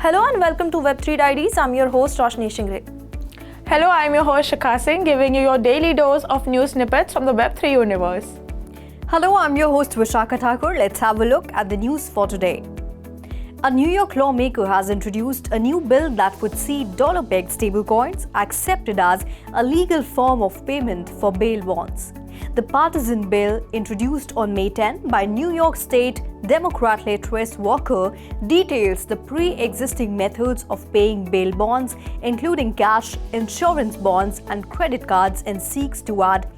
Hello and welcome to Web3 Diaries. I'm your host Roshni Shingre. Hello, I'm your host Shikha Singh, giving you your daily dose of new snippets from the Web3 universe. Hello, I'm your host Vishakha Thakur. Let's have a look at the news for today. A New York lawmaker has introduced a new bill that would see dollar-pegged stablecoins accepted as a legal form of payment for bail bonds. The partisan bill, introduced on May 10 by New York State Democrat-led Trace Walker, details the pre-existing methods of paying bail bonds, including cash, insurance bonds, and credit cards, and seeks to add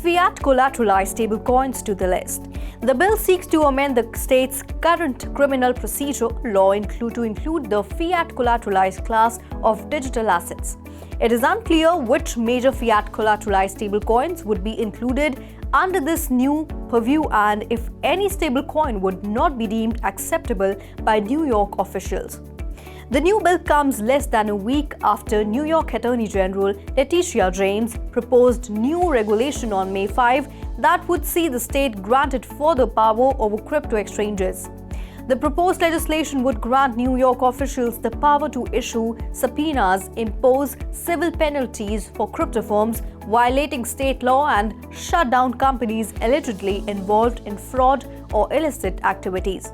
fiat collateralized stablecoins to the list. The bill seeks to amend the state's current criminal procedure law to include the fiat collateralized class of digital assets. It is unclear which major fiat collateralized stablecoins would be included under this new purview and if any stablecoin would not be deemed acceptable by New York officials. The new bill comes less than a week after New York Attorney General Letitia James proposed new regulation on May 5 that would see the state granted further power over crypto exchanges. The proposed legislation would grant New York officials the power to issue subpoenas, impose civil penalties for crypto firms violating state law, and shut down companies allegedly involved in fraud or illicit activities.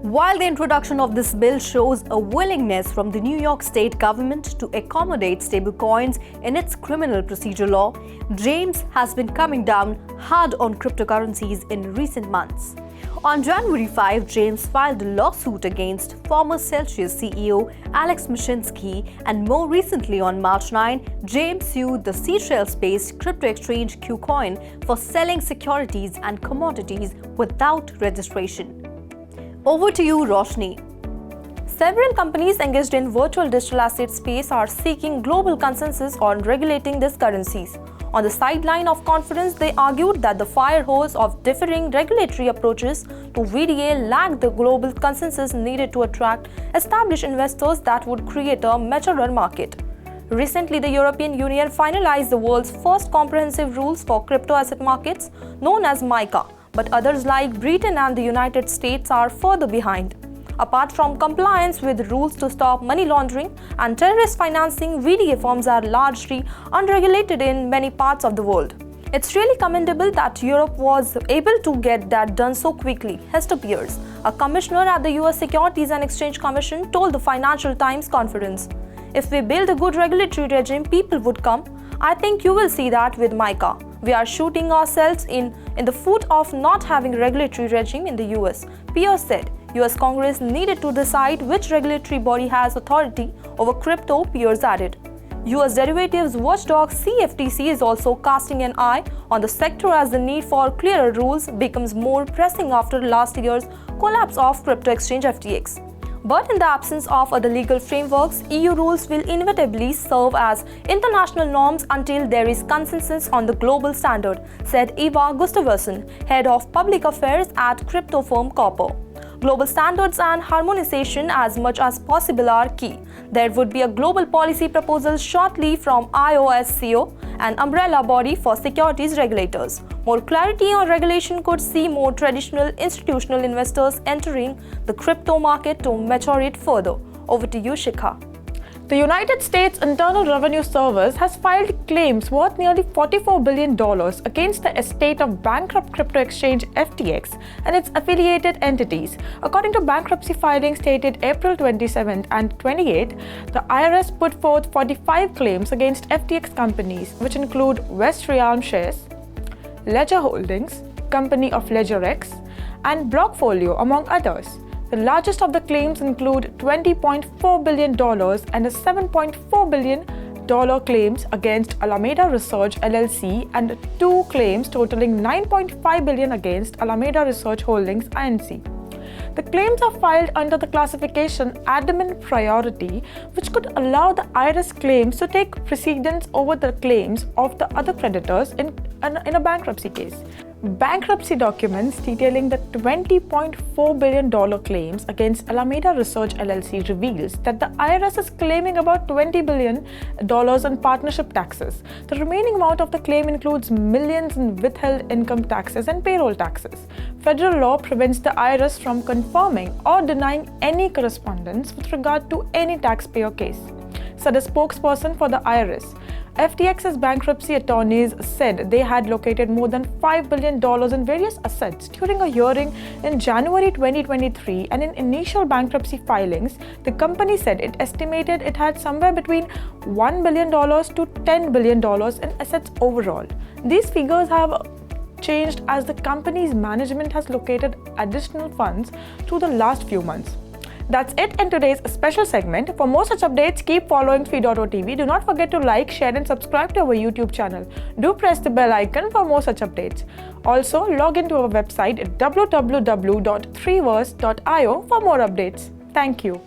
While the introduction of this bill shows a willingness from the New York state government to accommodate stablecoins in its criminal procedure law, James has been coming down hard on cryptocurrencies in recent months. On January 5, James filed a lawsuit against former Celsius CEO Alex Mashinsky, and more recently on March 9, James sued the Seychelles-based crypto exchange KuCoin for selling securities and commodities without registration. Over to you, Roshni. Several companies engaged in virtual digital asset space are seeking global consensus on regulating these currencies. On the sideline of conference, they argued that the fire hose of differing regulatory approaches to VDA lacked the global consensus needed to attract established investors that would create a maturer market. Recently, the European Union finalized the world's first comprehensive rules for crypto asset markets, known as MiCA, but others like Britain and the United States are further behind. Apart from compliance with rules to stop money laundering and terrorist financing, VDA firms are largely unregulated in many parts of the world. It's really commendable that Europe was able to get that done so quickly, Hester Peirce, a commissioner at the US Securities and Exchange Commission, told the Financial Times conference. If we build a good regulatory regime, people would come. I think you will see that with MiCA. We are shooting ourselves in the foot of not having a regulatory regime in the US, Peirce said. US Congress needed to decide which regulatory body has authority over crypto, Peirce added. US derivatives watchdog CFTC is also casting an eye on the sector as the need for clearer rules becomes more pressing after last year's collapse of crypto exchange FTX. But in the absence of other legal frameworks, EU rules will inevitably serve as international norms until there is consensus on the global standard, said Eva Gustafsson, head of public affairs at crypto firm Copper. Global standards and harmonization as much as possible are key. There would be a global policy proposal shortly from IOSCO, an umbrella body for securities regulators. More clarity on regulation could see more traditional institutional investors entering the crypto market to mature it further. Over to you, Shikha. The United States Internal Revenue Service has filed claims worth nearly $44 billion against the estate of bankrupt crypto exchange FTX and its affiliated entities. According to bankruptcy filings dated April 27 and 28, the IRS put forth 45 claims against FTX companies, which include West Realm Shares, Ledger Holdings, Company of LedgerX, and Blockfolio, among others. The largest of the claims include $20.4 billion and a $7.4 billion claims against Alameda Research LLC and two claims totaling $9.5 billion against Alameda Research Holdings Inc. The claims are filed under the classification admin priority, which could allow the IRS claims to take precedence over the claims of the other creditors in a bankruptcy case. Bankruptcy documents detailing the $20.4 billion claims against Alameda Research LLC reveals that the IRS is claiming about $20 billion in partnership taxes. The remaining amount of the claim includes millions in withheld income taxes and payroll taxes. Federal law prevents the IRS from confirming or denying any correspondence with regard to any taxpayer case, said a spokesperson for the IRS. FTX's bankruptcy attorneys said they had located more than $5 billion in various assets during a hearing in January 2023, and in initial bankruptcy filings, the company said it estimated it had somewhere between $1 billion to $10 billion in assets overall. These figures have changed as the company's management has located additional funds through the last few months. That's it in today's special segment. For more such updates, keep following 3.0TV. Do not forget to like, share and subscribe to our YouTube channel. Do press the bell icon for more such updates. Also, log into our website at www.3verse.io for more updates. Thank you.